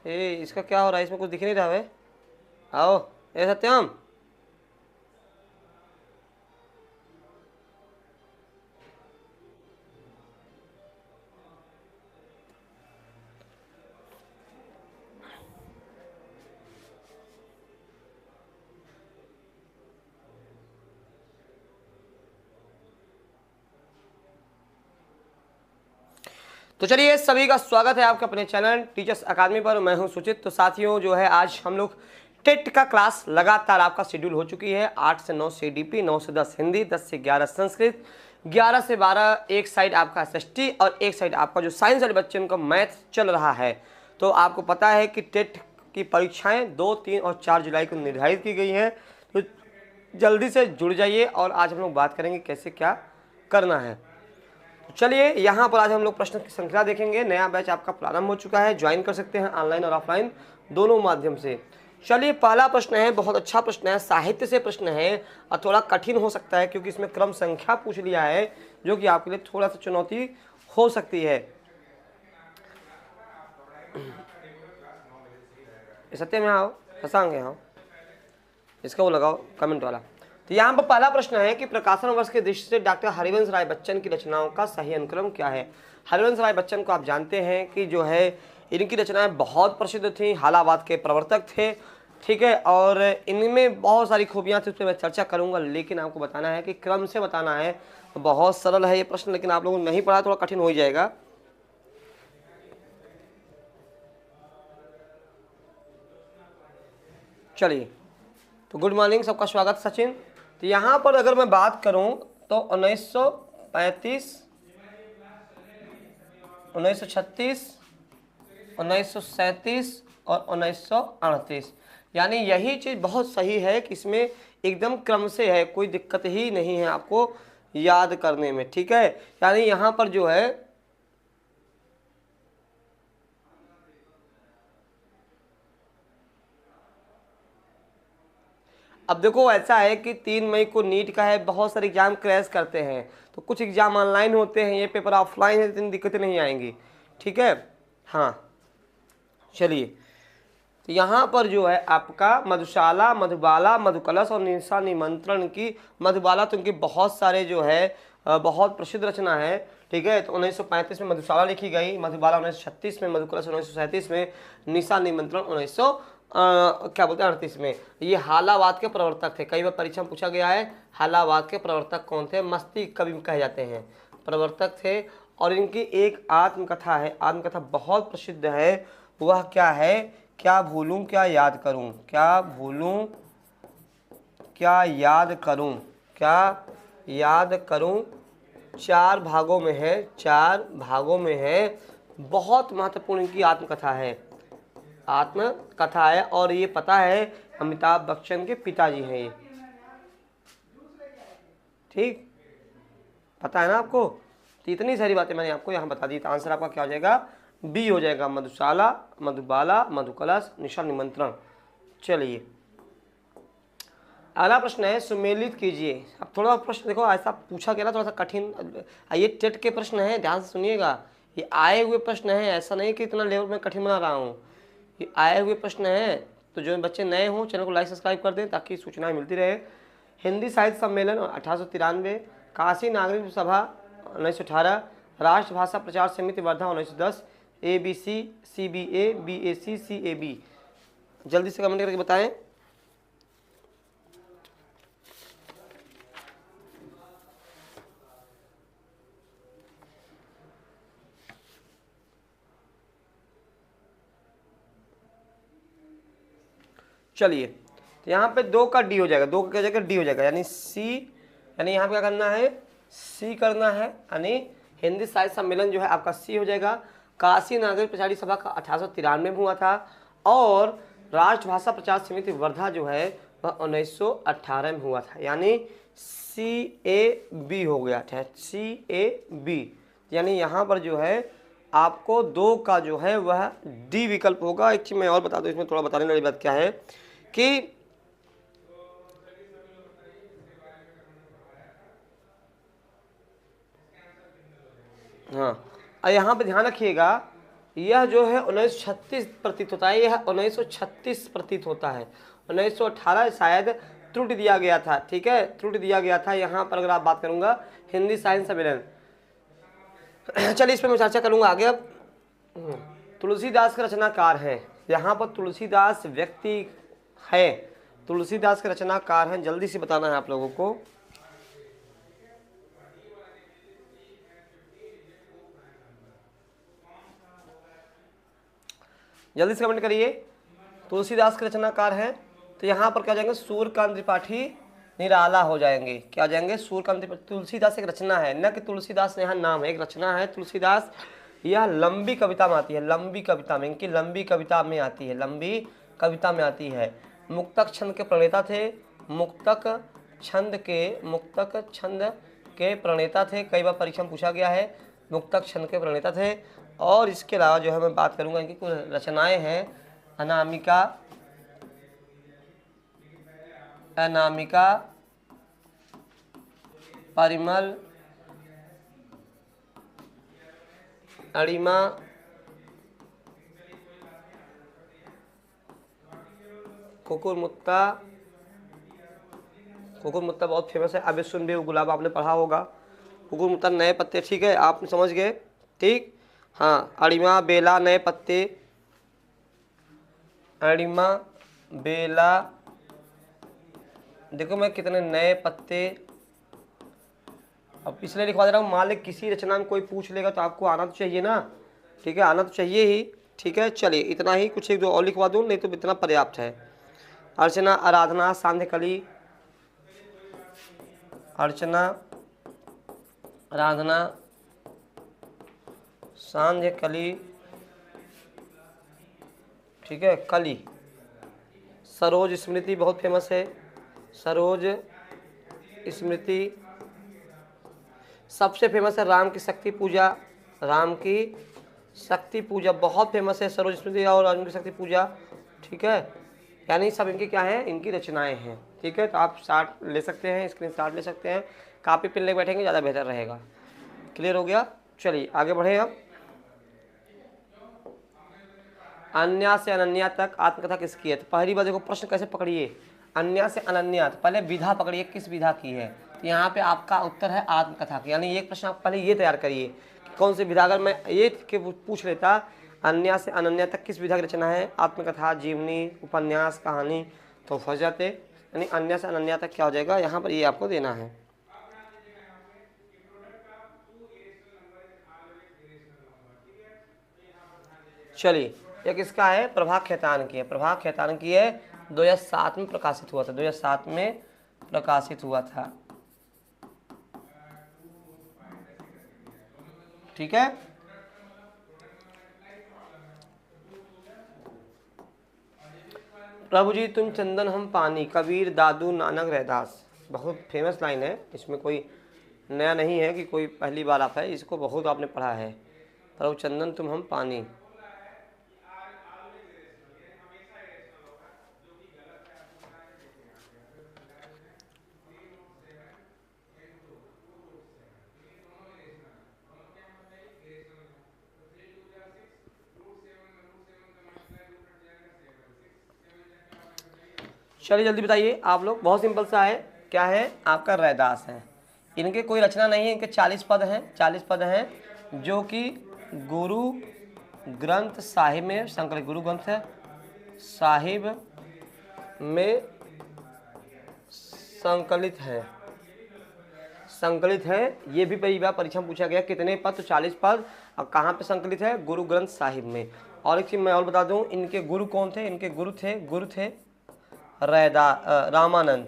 इसका क्या हो रहा है, इसमें कुछ दिख नहीं रहा है। आओ, ए सत्यम। तो चलिए, सभी का स्वागत है आपके अपने चैनल टीचर्स अकादमी पर। मैं हूं सुचित। तो साथियों, जो है आज हम लोग टेट का क्लास लगातार आपका शेड्यूल हो चुकी है। 8 से 9 CDP, 9 से 10 हिंदी, 10 से 11 संस्कृत, 11 से 12 एक साइड आपका SST और एक साइड आपका जो साइंस वाले बच्चे उनका मैथ चल रहा है। तो आपको पता है कि टेट की परीक्षाएँ 2, 3 और 4 जुलाई को निर्धारित की गई हैं। तो जल्दी से जुड़ जाइए और आज हम लोग बात करेंगे कैसे क्या करना है। चलिए, यहाँ पर आज हम लोग प्रश्न की संख्या देखेंगे। नया बैच आपका प्रारंभ हो चुका है, ज्वाइन कर सकते हैं ऑनलाइन और ऑफलाइन दोनों माध्यम से। चलिए, पहला प्रश्न है, बहुत अच्छा प्रश्न है, साहित्य से प्रश्न है और थोड़ा कठिन हो सकता है क्योंकि इसमें क्रम संख्या पूछ लिया है, जो कि आपके लिए थोड़ा सा चुनौती हो सकती है। सत्य में आओ, हंसांगे, हाँ इसका वो लगाओ कमेंट वाला। तो यहाँ पर पहला प्रश्न है कि प्रकाशन वर्ष के दृष्टि से डॉक्टर हरिवंश राय बच्चन की रचनाओं का सही अनुक्रम क्या है। हरिवंश राय बच्चन को आप जानते हैं कि जो है इनकी रचनाएं बहुत प्रसिद्ध थी, हालावाद के प्रवर्तक थे, ठीक है, और इनमें बहुत सारी खूबियाँ थी, उस पर मैं चर्चा करूँगा, लेकिन आपको बताना है कि क्रम से बताना है। तो बहुत सरल है ये प्रश्न, लेकिन आप लोगों ने नहीं पढ़ा, थोड़ा कठिन हो ही जाएगा। चलिए, तो गुड मॉर्निंग, सबका स्वागत सचिन। तो यहाँ पर अगर मैं बात करूँ तो 1935, 1936, 1937 और 1938, यानी यही चीज़ बहुत सही है कि इसमें एकदम क्रम से है, कोई दिक्कत ही नहीं है आपको याद करने में, ठीक है। यानी यहाँ पर जो है अब देखो, ऐसा है कि 3 मई को नीट का है, बहुत सारे एग्जाम क्रैश करते हैं, तो कुछ एग्जाम ऑनलाइन होते हैं, ये पेपर ऑफलाइन है, इतनी दिक्कतें नहीं आएंगी, ठीक है। हाँ, चलिए, तो यहाँ पर जो है आपका मधुशाला, मधुबाला, मधुकलश और निशा निमंत्रण की, मधुबाला तो उनकी बहुत सारे जो है बहुत प्रसिद्ध रचना है, ठीक है। तो 1935 में मधुशाला लिखी गई, मधुबाला 1936 में, मधुकलश 1937 में, निशा निमंत्रण 1900 क्या बोलते हैं 38 में। ये हालावाद के प्रवर्तक थे, कई बार परीक्षा में पूछा गया है हालावाद के प्रवर्तक कौन थे। मस्ती कवि कहे जाते हैं, प्रवर्तक थे। और इनकी एक आत्मकथा है, आत्मकथा बहुत प्रसिद्ध है, वह क्या है, क्या भूलूं क्या याद करूं, क्या भूलूं क्या याद करूं, क्या याद करूं। 4 भागों में है, 4 भागों में है, बहुत महत्वपूर्ण इनकी आत्मकथा है, आत्मकथा है। और ये पता है अमिताभ बच्चन के पिताजी हैं ये, ठीक, पता है ना आपको। तो इतनी सारी बातें मैंने आपको यहाँ बता दी। तो आंसर आपका क्या हो जाएगा, बी हो जाएगा, मधुशाला, मधुबाला, मधुकलश, निशा निमंत्रण। चलिए, अगला प्रश्न है, सुमेलित कीजिए। अब थोड़ा प्रश्न देखो, ऐसा पूछा गया ना थोड़ा सा कठिन, ये टेट के प्रश्न है, ध्यान से सुनिएगा, ये आए हुए प्रश्न है, ऐसा नहीं कि इतना लेवल में कठिन बना रहा हूँ, ये आए हुए प्रश्न है। तो जो बच्चे नए हों चैनल को लाइक सब्सक्राइब कर दें ताकि सूचनाएं मिलती रहे। हिंदी साहित्य सम्मेलन 1893, काशी नागरिक सभा 1918, राष्ट्रभाषा प्रचार समिति Wardha 1910, ABC, CBA, BAC, CAB। जल्दी से कमेंट करके बताएं। चलिए, तो यहाँ पे 2 का डी हो जाएगा, 2 का क्या जाएगा, डी हो जाएगा, यानी सी, यानी यहाँ पे क्या करना है, सी करना है, यानी हिंदी साहित्य सम्मेलन जो है आपका सी हो जाएगा। काशी नागरिक प्रचार सभा का 1893 में हुआ था, और राष्ट्रभाषा प्रचार समिति वर्धा जो है वह 1918 में हुआ था, यानी CAB हो गया था, CAB। यानी यहाँ पर जो है आपको 2 का जो है वह डी विकल्प होगा। एक चीज मैं और बता दूं, इसमें थोड़ा बताने वाली बात क्या है कि हाँ, यहाँ पे ध्यान रखिएगा यह जो है 1936 प्रतीत होता है, यह 1936 प्रतीत होता है। 1918 शायद त्रुटि दिया गया था, ठीक है, त्रुटि दिया गया था यहाँ पर। अगर आप बात करूँगा हिंदी साहित्य सम्मेलन, चलिए इस पर मैं चर्चा करूँगा आगे। अब तुलसीदास के रचनाकार हैं, यहाँ पर तुलसीदास व्यक्ति है, तुलसीदास के रचनाकार हैं, जल्दी से बताना है आप लोगों को। जल्दी से कमेंट करिए, तुलसीदास के रचनाकार हैं। तो यहाँ पर क्या जाएंगे, सूर्यकांत त्रिपाठी निराला हो जाएंगे। क्या जाएंगे, सूर्यकांत त्रिपाठी। तुलसीदास एक रचना है, न कि तुलसीदास यहाँ नाम है, एक रचना है तुलसीदास। यह लंबी कविता में आती है, लंबी कविता में, इनकी लंबी कविता में आती है, लंबी कविता में आती है। मुक्तक छंद के प्रणेता थे, मुक्तक छंद के प्रणेता थे, कई बार परीक्षा में पूछा गया है, मुक्तक छंद के प्रणेता थे। और इसके अलावा जो है मैं बात करूंगा इनकी कुछ रचनाएं हैं, अनामिका, परिमल, अणिमा, कुकुरमुत्ता बहुत फेमस है। अब सुन भी गुलाब आपने पढ़ा होगा, कुकुरमुत्ता नए पत्ते, ठीक है, आप समझ गए, ठीक। हाँ, अणिमा, बेला, नए पत्ते, अणिमा, बेला, देखो मैं कितने नए पत्ते। अब इसलिए लिखवा दे रहा हूँ, मालिक किसी रचना में कोई पूछ लेगा तो आपको आना तो चाहिए ना, ठीक है, आना तो चाहिए ही, ठीक है। चलिए इतना ही, कुछ एक दो और लिखवा दूँ, नहीं तो इतना पर्याप्त है। अर्चना, आराधना, सांध्यकली, अर्चना, आराधना, सांध्यकली, ठीक है, कली। सरोज स्मृति बहुत फेमस है, सरोज स्मृति। सबसे फेमस है राम की शक्ति पूजा, राम की शक्ति पूजा बहुत फेमस है, सरोज स्मृति और राम की शक्ति पूजा, ठीक है। यानी सब इनकी क्या है, इनकी रचनाएं हैं, ठीक है। तो आप शॉट ले सकते हैं, स्क्रीन शॉट ले सकते हैं, कापी पेन लेकर बैठेंगे ज़्यादा बेहतर रहेगा। क्लियर हो गया, चलिए आगे बढ़े। अब अन्या से अनन्या तक आत्मकथा किसकी है। तो पहली बार देखो प्रश्न कैसे पकड़िए, अन्या से अनन्या, तो पहले विधा पकड़िए, किस विधा की है। तो यहाँ पे आपका उत्तर है आत्मकथा की, यानी एक प्रश्न आप पहले ये तैयार करिए कि कौन सी विधा। अगर मैं ये के पूछ लेता अन्या से अनन्या तक किस विधा की रचना है, आत्मकथा, जीवनी, उपन्यास, कहानी, तो फंस जाते। यानी अन्या से अनन्या तक क्या हो जाएगा, यहाँ पर ये आपको देना है। चलिए एक इसका है प्रभा खेतान की है, प्रभा खेतान की है, 2007 में प्रकाशित हुआ था, 2007 में प्रकाशित हुआ था, ठीक है। प्रभु जी तुम चंदन हम पानी, कबीर, दादू, नानक, रैदास। बहुत फेमस लाइन है, इसमें कोई नया नहीं है कि कोई पहली बार आता है, इसको बहुत आपने पढ़ा है। प्रभु चंदन तुम हम पानी, चलिए जल्दी बताइए आप लोग। बहुत सिंपल सा है, क्या है आपका, रैदास है। इनके कोई रचना नहीं है, इनके 40 पद हैं, 40 पद हैं जो कि गुरु ग्रंथ साहिब में संकलित, गुरु ग्रंथ साहिब में संकलित है, संकलित है। ये भी कई बार परीक्षा में पूछा गया, कितने पद, तो 40 पद। अब कहाँ पे संकलित है, गुरु ग्रंथ साहिब में। और एक चीज़ मैं और बता दूं, इनके गुरु कौन थे, इनके गुरु थे रामानंद,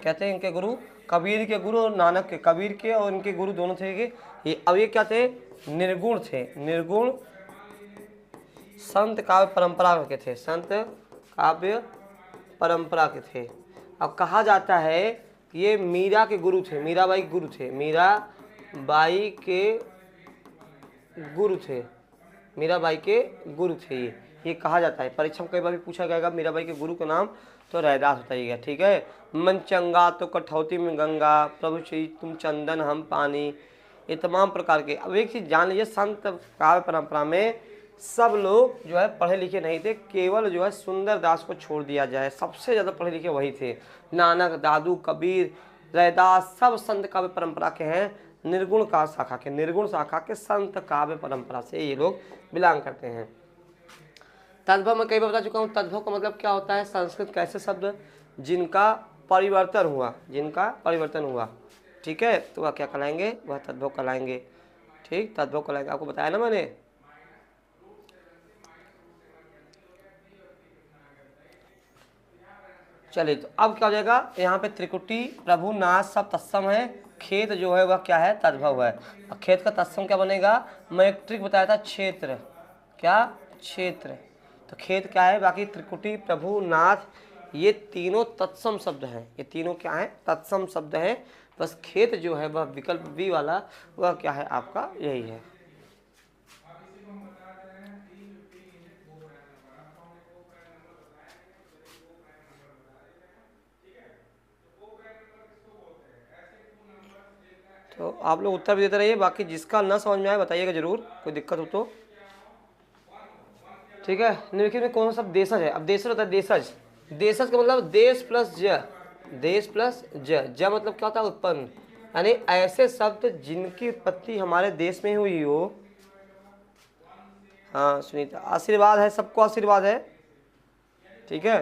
कहते हैं इनके गुरु, कबीर के गुरु और नानक के, कबीर के और इनके गुरु दोनों थे ये। अब ये क्या थे, निर्गुण थे, निर्गुण संत काव्य परंपरा के थे, संत काव्य परंपरा के थे। अब कहा जाता है ये मीरा के गुरु थे, मीराबाई के गुरु थे, मीराबाई के गुरु थे, मीराबाई के गुरु थे ये कहा जाता है। परीक्षा में कई बार भी पूछा जाएगा मीराबाई के गुरु का नाम, तो रैदास बताइएगा, ठीक है। मन चंगा तो कठौती में गंगा, प्रभु श्री तुम चंदन हम पानी, ये तमाम प्रकार के। अब एक चीज़ जान लीजिए, संत काव्य परंपरा में सब लोग जो है पढ़े लिखे नहीं थे, केवल जो है सुंदर दास को छोड़ दिया जाए, सबसे ज़्यादा पढ़े लिखे वही थे। नानक, दादू, कबीर, रैदास सब संत काव्य परंपरा के हैं, निर्गुण का शाखा के, निर्गुण शाखा के संत काव्य परंपरा से ये लोग बिलोंग करते हैं। तद्भव मैं कई बार बता चुका हूँ, तद्भव का मतलब क्या होता है, संस्कृत का ऐसे शब्द जिनका परिवर्तन हुआ, जिनका परिवर्तन हुआ, ठीक है, तो वह क्या कहलाएंगे, वह तद्भव कहलाएंगे। ठीक, तद्भव कहलाएंगे, आपको बताया ना मैंने। चलिए, तो अब क्या हो जाएगा, यहाँ पे त्रिकुटी, प्रभु, नाथ सब तत्सम है, खेत जो है वह क्या है, तद्भव है। और खेत का तत्सम क्या बनेगा, मैं एक ट्रिक बताया था, क्षेत्र, क्या, क्षेत्र। तो खेत क्या है, बाकी त्रिकुटी, प्रभु, नाथ ये तीनों तत्सम शब्द हैं, ये तीनों क्या है, तत्सम शब्द हैं। बस खेत जो है वह विकल्प बी वाला, वह क्या है आपका, यही है। तो आप लोग उत्तर भी देते रहिए, बाकी जिसका ना समझ में आए बताइएगा जरूर, कोई दिक्कत हो तो। ठीक है, निम्नलिखित में कौन सा शब्द देशज है। अब देशज होता है, देशज, देशज का मतलब देश प्लस ज, देश प्लस ज मतलब क्या होता है, उत्पन्न, यानी ऐसे शब्द जिनकी उत्पत्ति हमारे देश में हुई हो। हाँ सुनीता, आशीर्वाद है, सबको आशीर्वाद है, ठीक है।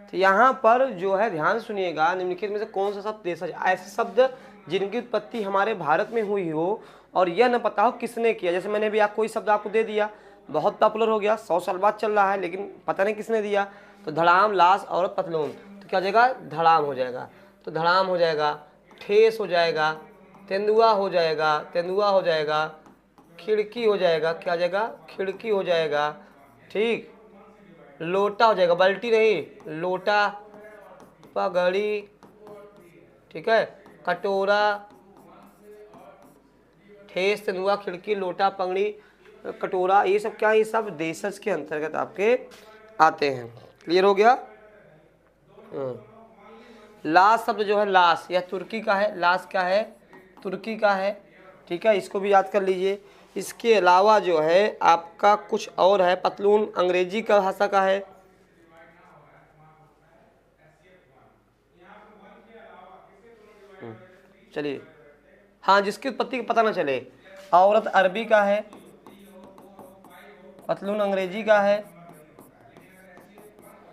तो यहाँ पर जो है ध्यान सुनिएगा, निम्नलिखित में से कौन सा शब्द देशज, ऐसे शब्द जिनकी उत्पत्ति हमारे भारत में हुई हो और यह न पता हो किसने किया। जैसे मैंने भी कोई शब्द आपको दे दिया, बहुत पॉपुलर हो गया, 100 साल बाद चल रहा है, लेकिन पता नहीं किसने दिया। तो धड़ाम, लाश, औरत, पतलून, तो क्या हो जाएगा, धड़ाम हो जाएगा। तो धड़ाम हो जाएगा, ठेस हो जाएगा, तेंदुआ हो जाएगा, तेंदुआ हो जाएगा, खिड़की हो जाएगा, क्या हो जाएगा, खिड़की हो जाएगा, ठीक। लोटा हो जाएगा, बाल्टी नहीं, लोटा, पगड़ी, ठीक है, कटोरा, ठेस, तेंदुआ, खिड़की, लोटा, पगड़ी, कटोरा, ये सब क्या है, ये सब देशज के अंतर्गत आपके आते हैं। क्लियर हो गया। लाश शब्द जो है, लाश यह तुर्की का है, लाश क्या है, तुर्की का है, ठीक है, इसको भी याद कर लीजिए। इसके अलावा जो है आपका कुछ और है, पतलून अंग्रेजी का भाषा का है। चलिए, हाँ, जिसकी उत्पत्ति का पता ना चले। औरत अरबी का है, पतलून अंग्रेजी का है,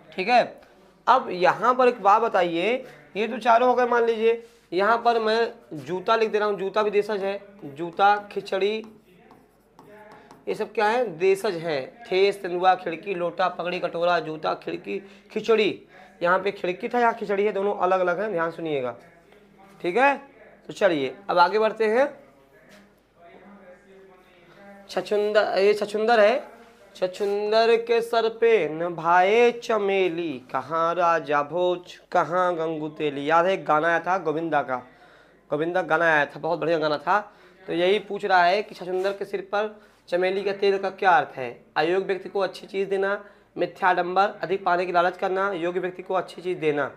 ठीक है। अब यहाँ पर एक बात बताइए, ये तो चारों हो गए मान लीजिए, यहाँ पर मैं जूता लिख दे रहा हूँ, जूता भी देशज है, जूता, खिचड़ी, ये सब क्या है, देशज है। ठेस, तेंदुआ, खिड़की, लोटा, पगड़ी, कटोरा, जूता, खिड़की, खिचड़ी, यहाँ पे खिड़की था, यहाँ खिचड़ी है, दोनों अलग अलग हैं, ध्यान सुनिएगा, ठीक है। तो चलिए अब आगे बढ़ते हैं। छछुंदर, ये छछुंदर है, छछुंदर के सर पे नभाए चमेली, कहाँ राजा भोज, कहाँ गंगू तेली। याद है, एक गाना आया था गोविंदा का, गोविंदा गाना आया था, बहुत बढ़िया गाना था। तो यही पूछ रहा है कि छछुंदर के सिर पर चमेली के तेल का क्या अर्थ है। अयोग्य व्यक्ति को अच्छी चीज़ देना, मिथ्याडंबर, अधिक पाने की लालच करना, योग्य व्यक्ति को अच्छी चीज़ देना।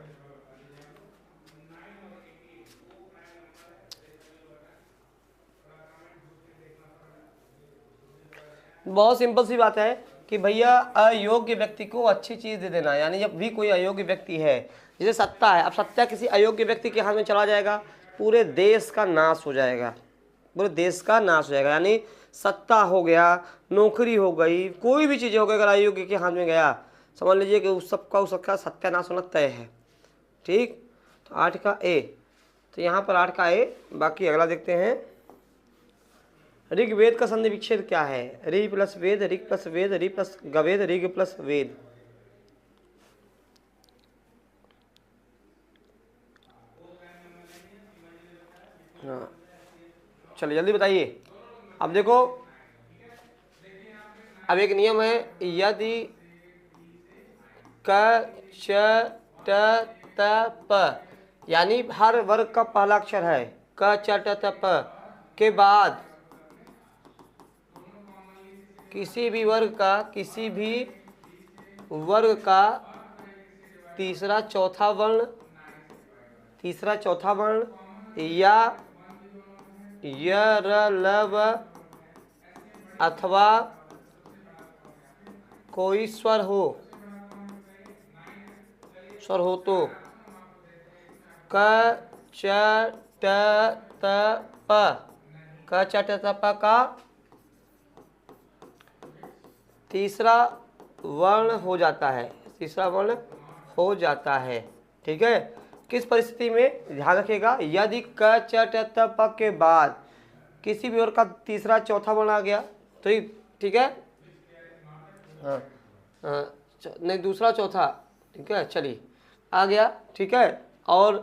बहुत सिंपल सी बात है कि भैया अयोग्य व्यक्ति को अच्छी चीज़ दे देना, यानी जब भी कोई अयोग्य व्यक्ति है, जैसे सत्ता है, अब सत्ता किसी अयोग्य व्यक्ति के हाथ में चला जाएगा, पूरे देश का नाश हो जाएगा, पूरे देश का नाश हो जाएगा। यानी सत्ता हो गया, नौकरी हो गई, कोई भी चीज़ हो गई, अगर अयोग्य के हाथ में गया, समझ लीजिए कि उस सबका सत्यानाश होना तय है, ठीक। तो 8 का ए, तो यहाँ पर 8 का ए। बाकी अगला देखते हैं, ऋग्वेद का संधि विच्छेद क्या है। ऋ प्लस वेद, ऋग प्लस वेद, ऋ प्लस गवेद, ऋग प्लस वेद। हाँ चलिए जल्दी बताइए। अब देखो, अब एक नियम है, यदि क च ट त प, यानी हर वर्ग का पहला अक्षर है क च ट त प के बाद किसी भी वर्ग का तीसरा चौथा वर्ण या यरलव अथवा कोई स्वर हो तो क च ट त प क च ट त प का तीसरा वर्ण हो जाता है, तीसरा वर्ण हो जाता है। ठीक है, किस परिस्थिति में, ध्यान रखिएगा, यदि क च ट त प के बाद किसी भी वर्ग का तीसरा चौथा वर्ण आ गया तो ठीक है, हाँ नहीं दूसरा चौथा, ठीक है, चलिए आ गया, ठीक है। और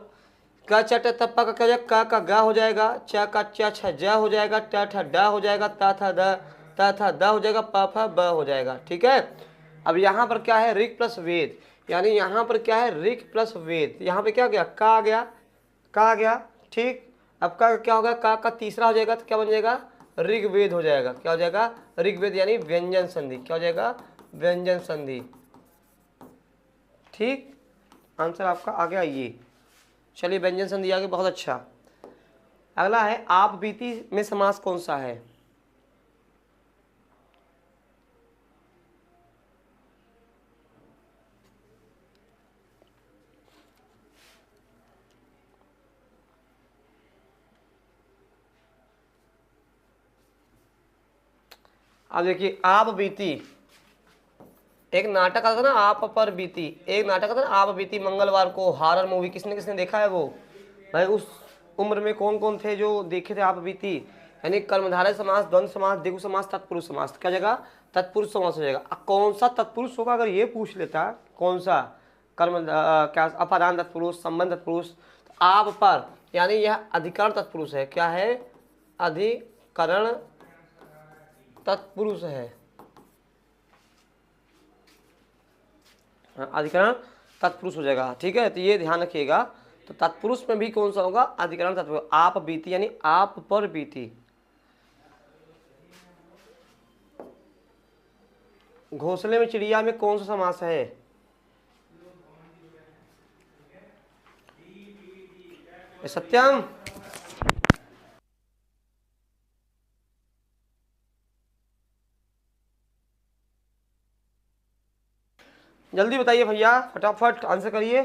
क च ट त प का क्या हो जाएगा, क का ग हो जाएगा, च का च छ ज हो जाएगा, ट ठ ड हो जाएगा, त थ द हो जाएगा, प फ ब हो जाएगा। ठीक है, अब यहाँ पर क्या है, ऋक प्लस वेद, यानी यहाँ पर क्या है, ऋक प्लस वेद। यहाँ पे क्या गया, का आ गया, का आ गया, ठीक। अब का क्या होगा, का तीसरा हो जाएगा तो क्या बन जाएगा, ऋग्वेद हो जाएगा। क्या हो जाएगा, ऋग्वेद, यानी व्यंजन संधि। क्या हो जाएगा, व्यंजन संधि। ठीक, आंसर आपका आ गया ये। चलिए व्यंजन संधि आ गया, बहुत अच्छा। अगला है आप बीती में समास कौन सा है। अब देखिए, आप बीती, एक नाटक आता था ना, आप पर बीती, एक नाटक आता था ना, आप बीती मंगलवार को, हॉरर मूवी, किसने किसने देखा है वो भाई, उस उम्र में कौन कौन थे जो देखे थे आप बीती। यानी कर्मधारय समास, द्वंद्व समास, द्विगु समास, तत्पुरुष समास। क्या जगह, तत्पुरुष समास हो जाएगा। कौन सा तत्पुरुष होगा, अगर ये पूछ लेता कौन सा कर्म क्या, अपादान तत्पुरुष, संबंध तत्पुरुष, तो आप पर, यानी यह अधिकरण तत्पुरुष है। क्या है, अधिकरण तत्पुरुष है, अधिकरण तत्पुरुष हो जाएगा। ठीक है, तो ये ध्यान रखिएगा। तो तत्पुरुष में भी कौन सा होगा, अधिकरण तत्पुरुष। आप बीती यानी आप पर बीती। घोंसले में चिड़िया में कौन सा समास है, सत्यम। जल्दी बताइए भैया, फटाफट आंसर करिए।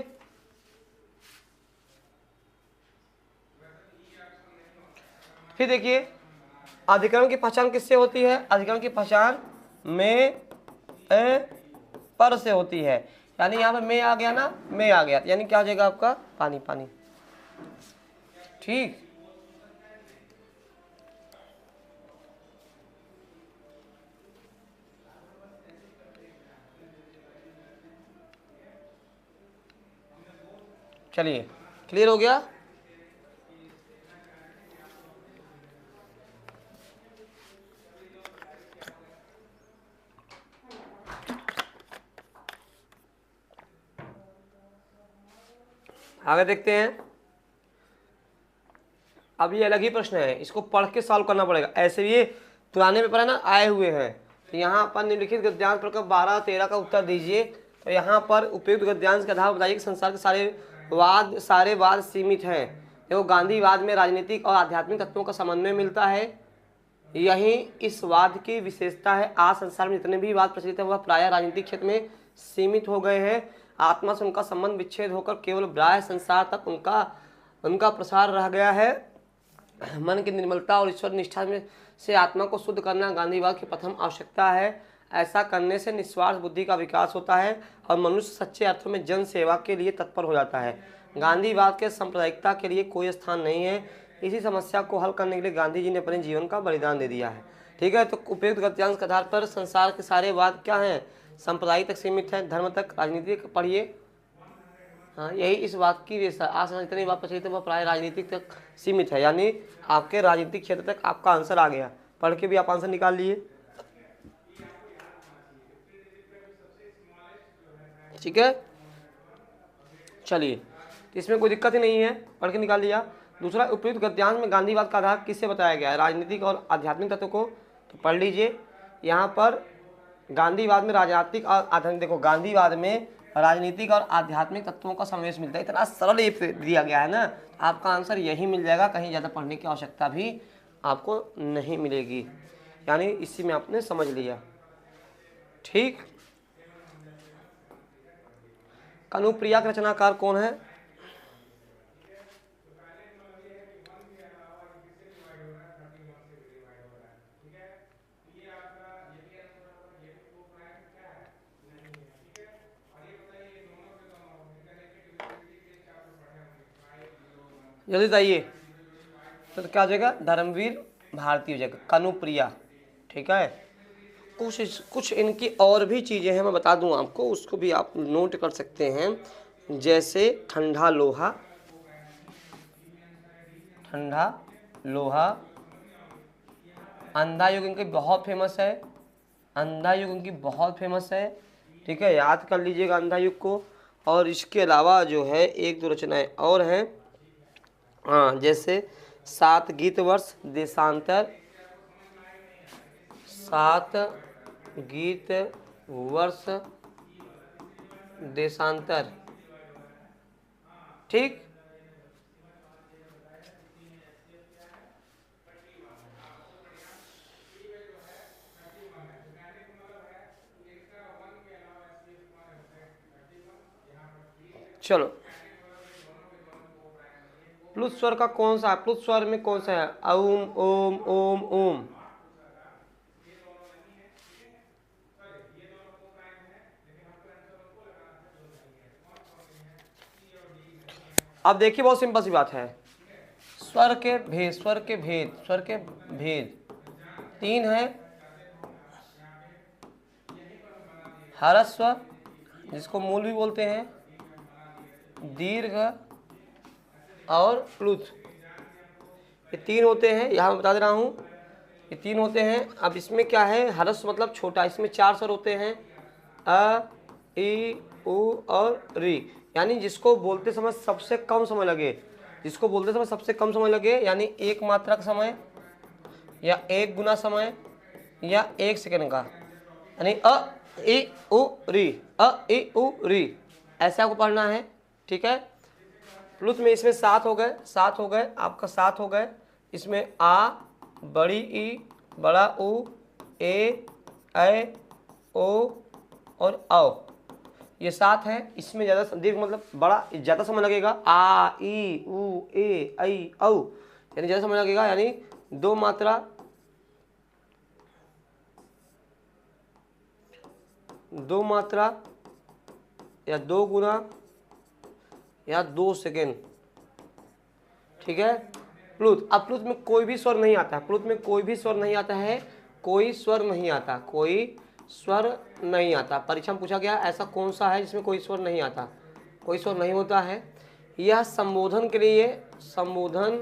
फिर देखिए, अधिकरण की पहचान किससे होती है, अधिकरण की पहचान में पर से होती है। यानी यहाँ पर में आ गया ना, में आ गया, यानी क्या हो जाएगा आपका, पानी पानी। ठीक, चलिए क्लियर हो गया। आगे देखते हैं। अब ये अलग ही प्रश्न है, इसको पढ़ के सॉल्व करना पड़ेगा। ऐसे ये पुराने पेपर है ना, आए हुए हैं। तो यहाँ पर निम्नलिखित गद्यांश प्रकार 12-13 का उत्तर दीजिए। तो यहाँ पर उपयुक्त गद्यांश के आधार पर बताइए कि संसार के सारे वाद सीमित हैं। देखो, गांधीवाद में राजनीतिक और आध्यात्मिक तत्वों का समन्वय मिलता है, यही इस वाद की विशेषता है। आज संसार में जितने भी वाद प्रचलित है वह प्रायः राजनीतिक क्षेत्र में सीमित हो गए हैं। आत्मा से उनका संबंध विच्छेद होकर केवल बाह्य संसार तक उनका प्रसार रह गया है। मन की निर्मलता और ईश्वर निष्ठा में से आत्मा को शुद्ध करना गांधीवाद की प्रथम आवश्यकता है। ऐसा करने से निस्वार्थ बुद्धि का विकास होता है और मनुष्य सच्चे अर्थों में जन सेवा के लिए तत्पर हो जाता है। गांधीवाद के सांप्रदायिकता के लिए कोई स्थान नहीं है। इसी समस्या को हल करने के लिए गांधी जी ने अपने जीवन का बलिदान दे दिया है। ठीक है, तो उपयुक्त गद्यांश के आधार पर संसार के सारे वाद क्या हैं, सांप्रदायिक तक सीमित है, धर्म तक, राजनीति तक। पढ़िए, हाँ यही इस बात की विशेषता। आज जितनी बात प्रचलित है वह प्राय राजनीतिक तक सीमित है, यानी आपके राजनीतिक क्षेत्र तक आपका आंसर आ गया। पढ़ के भी आप आंसर निकाल लिए। ठीक है, चलिए, तो इसमें कोई दिक्कत ही नहीं है, पढ़ के निकाल लिया। दूसरा, उपयुक्त गद्यांश में गांधीवाद का आधार किससे बताया गया है, राजनीतिक और आध्यात्मिक तत्व को। तो पढ़ लीजिए, यहाँ पर गांधीवाद में राजनीतिक और आध्यात्मिक, देखो गांधीवाद में राजनीतिक और आध्यात्मिक तत्वों का समावेश मिलता है। इतना सरल ये दिया गया है ना, आपका आंसर यही मिल जाएगा, कहीं ज़्यादा पढ़ने की आवश्यकता भी आपको नहीं मिलेगी, यानी इसी में आपने समझ लिया। ठीक, कनुप्रिया के रचनाकार कौन है? जल्दी बताइए। तो क्या हो जाएगा? धर्मवीर भारती हो जाएगा, कनुप्रिया। ठीक है, कुछ इनकी और भी चीज़ें हैं, मैं बता दूं आपको, उसको भी आप नोट कर सकते हैं। जैसे ठंडा लोहा, ठंडा लोहा, अंधा युग इनकी बहुत फेमस है, अंधा युग इनकी बहुत फेमस है। ठीक है, याद कर लीजिएगा अंधा युग को। और इसके अलावा जो है एक दो रचनाएं और हैं, हाँ, जैसे 7 गीत वर्ष देशांतर, 7 गीत वर्ष देशांतर। ठीक, चलो, प्लुत स्वर का कौन सा, प्लुत स्वर में कौन सा है? ओम ओम ओम ओम। अब देखिए, बहुत सिंपल सी बात है, स्वर के भेद, स्वर के भेद, स्वर के भेद 3 है। ह्रस्व, जिसको मूल भी बोलते हैं, दीर्घ और प्लुत, ये 3 होते हैं। यहाँ मैं बता दे रहा हूँ, ये 3 होते हैं। अब इसमें क्या है, ह्रस्व मतलब छोटा, इसमें 4 स्वर होते हैं, अ, ई, उ और री। यानी जिसको बोलते समय सबसे कम समय लगे, जिसको बोलते समय सबसे कम समय लगे, यानी 1 मात्रा का समय या 1 गुना समय या 1 सेकंड का, यानी अ ई उ री, अ ई उ री, ऐसे आपको पढ़ना है। ठीक है, प्लुत में इसमें 7 हो गए, 7 हो गए आपका, 7 हो गए। इसमें आ, बड़ी ई, बड़ा उ, ए, ओ और औ, ये 7 है। इसमें ज़्यादा दीर्घ मतलब बड़ा ज़्यादा समय लगेगा, आ ई उ ए ऐ औ, यानी ज़्यादा समय लगेगा, यानी 2 मात्रा, 2 मात्रा या 2 गुना या 2 सेकेंड। ठीक है, प्लुत। अब प्लुत में कोई भी स्वर नहीं आता है, प्लुत में कोई भी स्वर नहीं आता है, कोई स्वर नहीं आता, कोई स्वर नहीं आता। परीक्षा में पूछा गया ऐसा कौन सा है जिसमें कोई स्वर नहीं आता, कोई स्वर नहीं होता है। यह संबोधन के लिए, संबोधन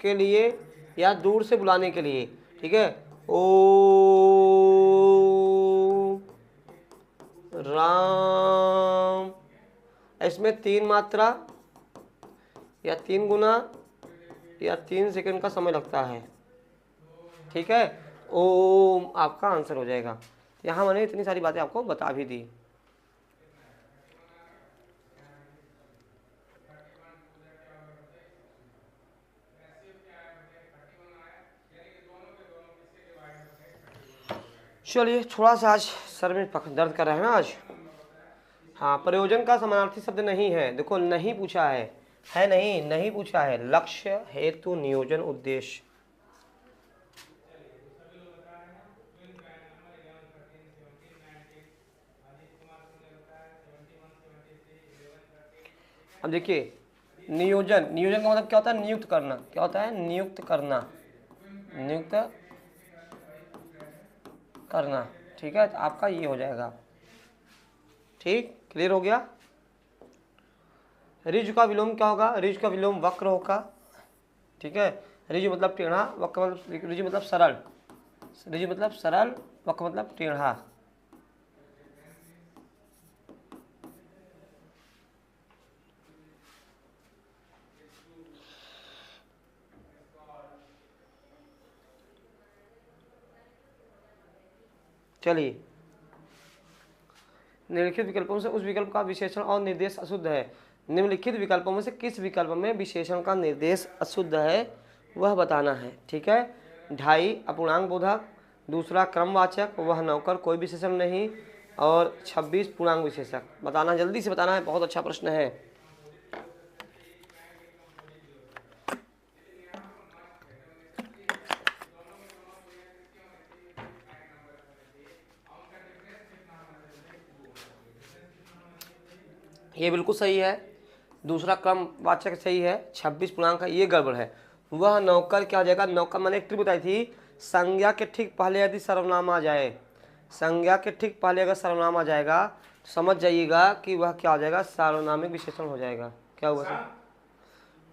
के लिए या दूर से बुलाने के लिए। ठीक है, ओ राम, इसमें 3 मात्रा या 3 गुना या 3 सेकंड का समय लगता है। ठीक है, ओम आपका आंसर हो जाएगा। यहाँ मैंने इतनी सारी बातें आपको बता भी दी। चलिए, थोड़ा सा आज सर में दर्द कर रहा है ना आज। हाँ, प्रयोजन का समानार्थी शब्द नहीं है, देखो नहीं पूछा है नहीं, नहीं पूछा है। लक्ष्य, हेतु, नियोजन, उद्देश्य। अब देखिए, नियोजन, नियोजन का मतलब क्या होता है? नियुक्त करना। क्या होता है? नियुक्त करना, नियुक्त करना। ठीक है, तो आपका ये हो जाएगा। ठीक, क्लियर हो गया। ऋजु का विलोम क्या होगा? ऋजु का विलोम वक्र होगा। ठीक है, ऋजु मतलब टेढ़ा, वक्र मतलब, ऋजु मतलब सरल, ऋजु मतलब सरल, वक्र मतलब टेढ़ा। चलिए, निम्नलिखित विकल्पों से उस विकल्प का विशेषण और निर्देश अशुद्ध है। निम्नलिखित विकल्पों में से किस विकल्प में विशेषण का निर्देश अशुद्ध है वह बताना है। ठीक है, 2.5 अपूर्णांक बोधक, दूसरा क्रमवाचक, वह नौकर कोई विशेषण नहीं, और 26 पूर्णांक विशेषक। बताना, जल्दी से बताना है, बहुत अच्छा प्रश्न है। ये बिल्कुल सही है, दूसरा क्रमवाचक सही है, 26 पूर्णांक का ये गड़बड़ है। वह नौकर क्या हो जाएगा, नौकर मैंने एक ट्रिक बताई थी, संज्ञा के ठीक पहले यदि सर्वनाम आ जाए, संज्ञा के ठीक पहले अगर सर्वनाम आ जाएगा तो समझ जाइएगा कि वह क्या हो जाएगा, सार्वनामिक विशेषण हो जाएगा। क्या हुआ सर?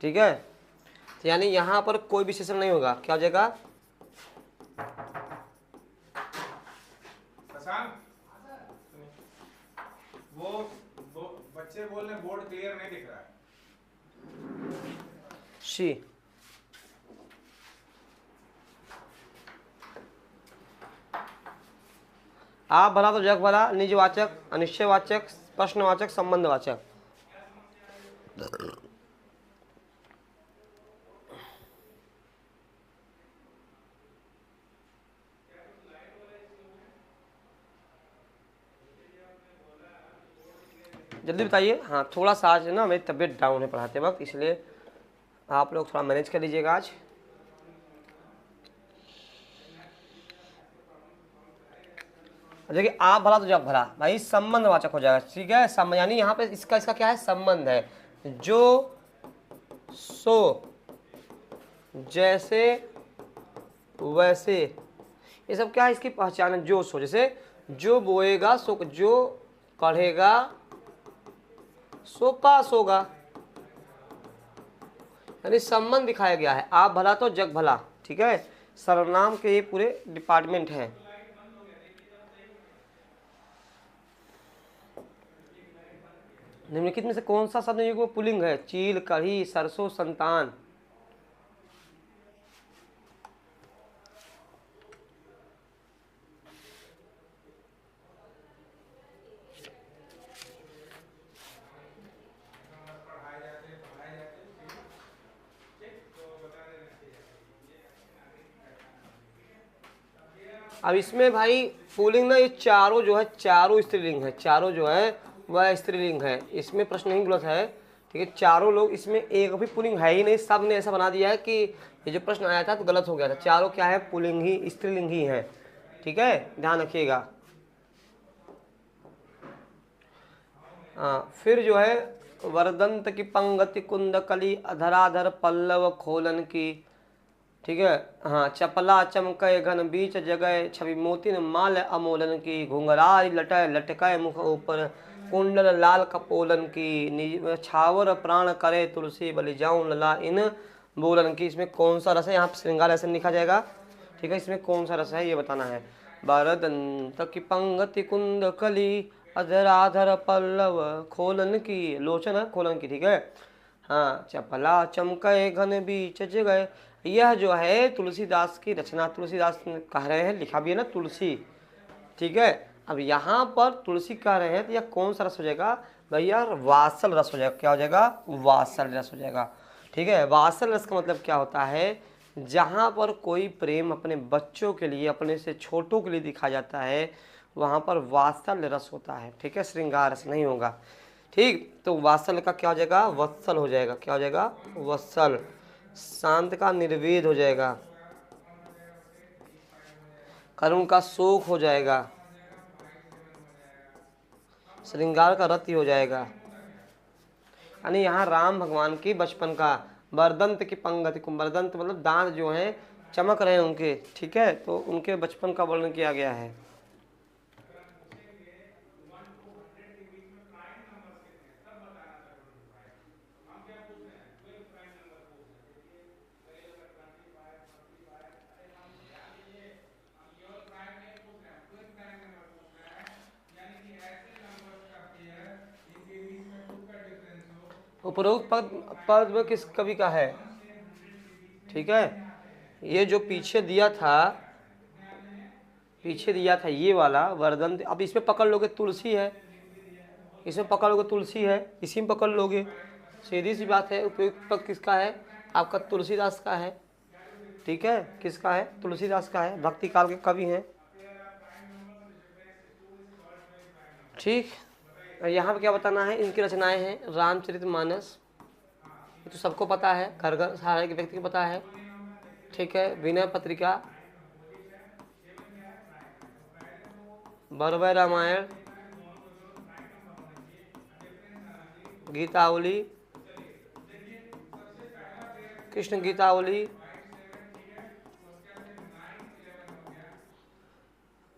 ठीक है, तो यानी यहाँ पर कोई विशेषण नहीं होगा, क्या हो जाएगा, वो बच्चे बोल रहे बोर्ड क्लियर नहीं दिख रहा है। सी। आप भला तो जग भला, निजवाचक, अनिश्चयवाचक, प्रश्नवाचक, संबंधवाचक। जल्दी बताइए। हाँ, थोड़ा सा आज ना मेरी तबीयत डाउन है पढ़ाते वक्त, इसलिए आप लोग थोड़ा मैनेज कर लीजिएगा आज। देखिए, आप भला तो जब भला भाई संबंधवाचक हो जाएगा। ठीक है, संबंध यानी यहाँ पे इसका क्या है, संबंध है। जो, सो, जैसे, वैसे, ये सब क्या है, इसकी पहचान है। जो, सो, जैसे जो बोएगा सो, जो पढ़ेगा सो पास होगा, यानी संबंध दिखाया गया है। आप भला तो जग भला। ठीक है, सर्वनाम के ये पूरे डिपार्टमेंट हैं। निम्नलिखित में से कौन सा शब्द युग्म पुल्लिंग है, चील, कढ़ी, सरसों, संतान। अब इसमें भाई पुल्लिंग ना, ये चारों जो है, चारों स्त्रीलिंग है, चारों जो है वह स्त्रीलिंग है। इसमें प्रश्न नहीं गलत है। ठीक है, चारों लोग, इसमें एक भी पुल्लिंग है ही नहीं, सब ने ऐसा बना दिया है कि ये जो प्रश्न आया था तो गलत हो गया था। चारों क्या है, पुल्लिंग ही, स्त्रीलिंग ही है। ठीक है, ध्यान रखिएगा। हाँ, फिर जो है वरदंत की पंगति कुंद कली अधराधर पल्लव खोलन की। ठीक है, हाँ, चपला चमकय घन बीच जगह छवि मोतिन माल अमोलन की। घुंघरारी लटय लटकय मुख ऊपर कुंडल लाल कपोलन की। छावर प्राण करे तुलसी बलि जाऊं लला इन बोलन की। इसमें कौन सा रस है, यहाँ श्रृंगार ऐसे लिखा जाएगा। ठीक है, इसमें कौन सा रस है ये बताना है। वरदंत की पंगति कुंद कली अधराधर पल्लव खोलन की, लोचन है खोलन की। ठीक है, हाँ, चपला चमकय घन बीच जगह, यह जो है तुलसीदास की रचना, तुलसीदास कह रहे हैं, लिखा भी है ना तुलसी। ठीक है, अब यहाँ पर तुलसी कह रहे हैं तो यह कौन सा रस हो जाएगा भैया, वात्सल रस हो जाएगा। क्या हो जाएगा, वात्सल रस हो जाएगा। ठीक है, वात्सल रस का मतलब क्या होता है, जहाँ पर कोई प्रेम अपने बच्चों के लिए, अपने से छोटों के लिए दिखाया जाता है, वहाँ पर वात्सल रस होता है। ठीक है, श्रृंगार रस नहीं होगा। ठीक, तो वात्सल का क्या हो जाएगा, वत्सल हो जाएगा। क्या हो जाएगा, वत्सल। शांत का निर्वेद हो जाएगा, करुण का शोक हो जाएगा, श्रृंगार का रति हो जाएगा। यानी यहाँ राम भगवान की बचपन का, वरदंत की पंगति को, वरदंत मतलब दांत जो हैं चमक रहे हैं उनके। ठीक है, तो उनके बचपन का वर्णन किया गया है। उपरोक्त पद में किस कवि का है। ठीक है, ये जो पीछे दिया था, पीछे दिया था ये वाला वरदंत, अब इसमें पकड़ लोगे तुलसी है। इसमें पकड़ लोगे तुलसी है, इसी में पकड़ लोगे, सीधी सी बात है। उपयुक्त पद किसका है? आपका तुलसीदास का है। ठीक है, किसका है? तुलसीदास का है, भक्ति काल के कवि हैं। ठीक, यहाँ पे क्या बताना है? इनकी रचनाएं हैं रामचरितमानस, ये तो सबको पता है, घर घर सारे व्यक्ति को पता है। ठीक है, विनय पत्रिका, बरवय रामायण, गीतावली, कृष्ण गीतावली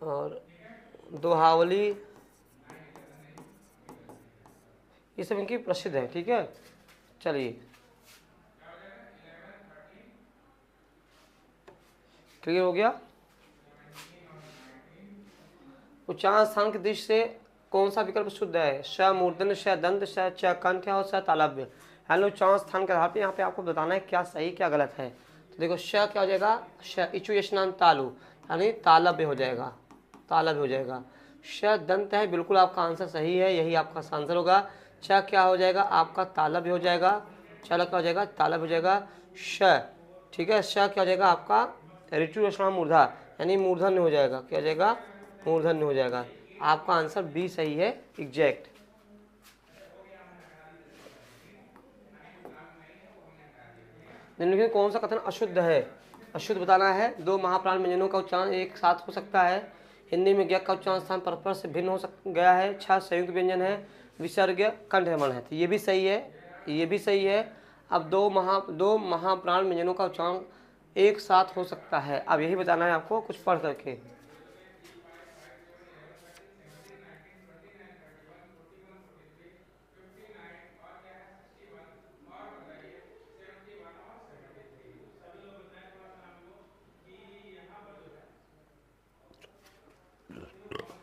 और दोहावली, ये सब इनकी प्रसिद्ध है। ठीक है, चलिए क्लियर हो गया। उच्चारण स्थान की दृष्टि से कौन सा विकल्प शुद्ध है? श मूर्धन्य, श दंत, श च कंठ और श तालव्य। हेलो, उच्चारण स्थान के आधार पर यहाँ पे आपको बताना है क्या सही क्या गलत है। तो देखो, श क्या हो जाएगा? श इचु यशनान तालु, यानी तालव्य हो जाएगा, तालव्य हो जाएगा। श दंत है, बिल्कुल आपका आंसर सही है, यही आपका आंसर होगा। च क्या हो जाएगा? आपका तालव्य हो जाएगा, चल क्या हो जाएगा? तालव्य हो जाएगा। श, ठीक है, श क्या हो जाएगा? आपका ऋचु यशनान मूर्धा, यानी मूर्धन्य हो जाएगा। क्या हो जाएगा? मूर्धन्य हो जाएगा। आपका आंसर बी सही है, एग्जैक्ट। निम्नलिखित कौन सा कथन अशुद्ध है? अशुद्ध बताना है। दो महाप्राण व्यंजनों का उच्चारण एक साथ हो सकता है। हिंदी में ज्ञ का उच्चारण स्थान परस्पर से भिन्न हो गया है। 6 संयुक्त व्यंजन है, विसर्ग कंठमण है, तो ये भी सही है, ये भी सही है। अब दो महाप्राण व्यंजनों का उच्चारण एक साथ हो सकता है। अब यही बताना है आपको कुछ पढ़ करके।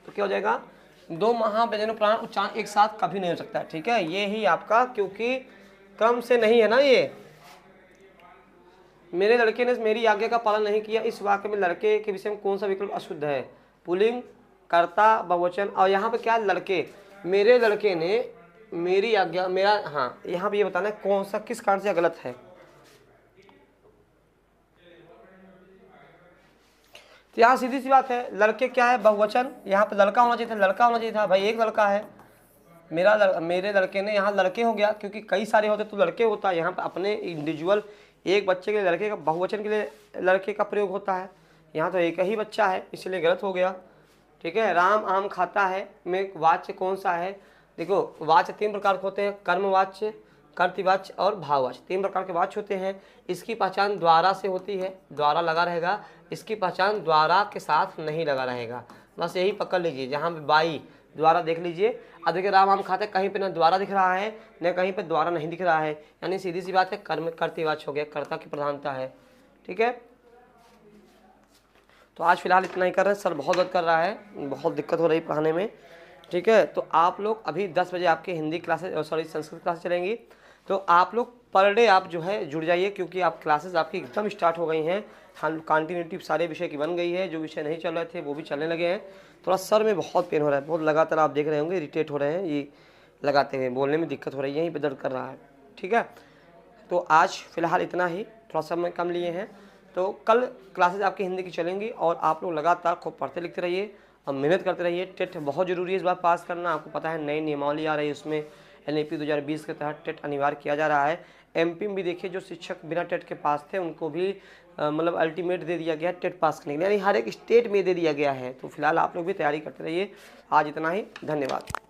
तो क्या हो जाएगा? दो महाव्यंजन प्राण उच्चारण एक साथ कभी नहीं हो सकता। ठीक है, ये ही आपका, क्योंकि क्रम से नहीं है ना। ये मेरे लड़के ने मेरी आज्ञा का पालन नहीं किया, इस वाक्य में लड़के के विषय में कौन सा विकल्प अशुद्ध है? पुल्लिंग, कर्ता, बहुवचन। और यहाँ पे क्या? लड़के, मेरे लड़के ने मेरी आज्ञा, मेरा, हाँ, यहाँ पे ये बताना है कौन सा किस कारण से गलत है। तो यहाँ सीधी सी बात है, लड़के क्या है? बहुवचन। यहाँ पे लड़का होना चाहिए था, लड़का होना चाहिए था भाई, एक लड़का है। मेरे लड़के ने, यहाँ लड़के हो गया, क्योंकि कई सारे होते तो लड़के होता। यहाँ पे अपने इंडिविजुअल एक बच्चे के लिए लड़के का, बहुवचन के लिए लड़के का प्रयोग होता है। यहाँ तो एक ही बच्चा है, इसलिए गलत हो गया। ठीक है, राम आम खाता है में वाच्य कौन सा है? देखो, वाच्य 3 प्रकार के होते हैं, कर्मवाच्य, कर्तृवाच्य और भाववाच्य। 3 प्रकार के वाच्य होते हैं। इसकी पहचान द्वारा से होती है, द्वारा लगा रहेगा। इसकी पहचान द्वारा के साथ नहीं लगा रहेगा, बस यही पकड़ लीजिए। जहाँ पे बाई द्वारा देख लीजिए। अब देखिए, राम आम खाते, कहीं पे ना द्वारा दिख रहा है न कहीं पे द्वारा नहीं दिख रहा है, यानी सीधी सी बात है कर्म कर्तृवाच्य हो गया, कर्ता की प्रधानता है। ठीक है, तो आज फिलहाल इतना ही कर रहे हैं। सर बहुत कर रहा है, बहुत दिक्कत हो रही है पढ़ाने में। ठीक है, तो आप लोग अभी 10 बजे आपके Hindi classes, sorry Sanskrit classes चलेंगी। तो आप लोग पर डे आप जो है जुड़ जाइए, क्योंकि आप क्लासेस आपकी एकदम स्टार्ट हो गई हैं। हाँ, कंटिन्यूटी सारे विषय की बन गई है। जो विषय नहीं चल रहे थे वो भी चलने लगे हैं। थोड़ा सर में बहुत पेन हो रहा है, बहुत लगातार आप देख रहे होंगे इरिटेट हो रहे हैं, ये लगाते हुए बोलने में दिक्कत हो रही है, यहीं पे दर्द कर रहा है। ठीक है, तो आज फिलहाल इतना ही, थोड़ा समय कम लिए हैं। तो कल क्लासेज आपकी हिंदी की चलेंगी और आप लोग लगातार खूब पढ़ते लिखते रहिए और मेहनत करते रहिए। टेट बहुत ज़रूरी है इस बार पास करना। आपको पता है नई नियमावली आ रही है, उसमें NAP 2020 के तहत टेट अनिवार्य किया जा रहा है। MP में भी देखिए, जो शिक्षक बिना टेट के पास थे उनको भी मतलब अल्टीमेट दे दिया गया टेट पास करने के लिए, यानी हर एक स्टेट में दे दिया गया है। तो फिलहाल आप लोग भी तैयारी करते रहिए। आज इतना ही, धन्यवाद।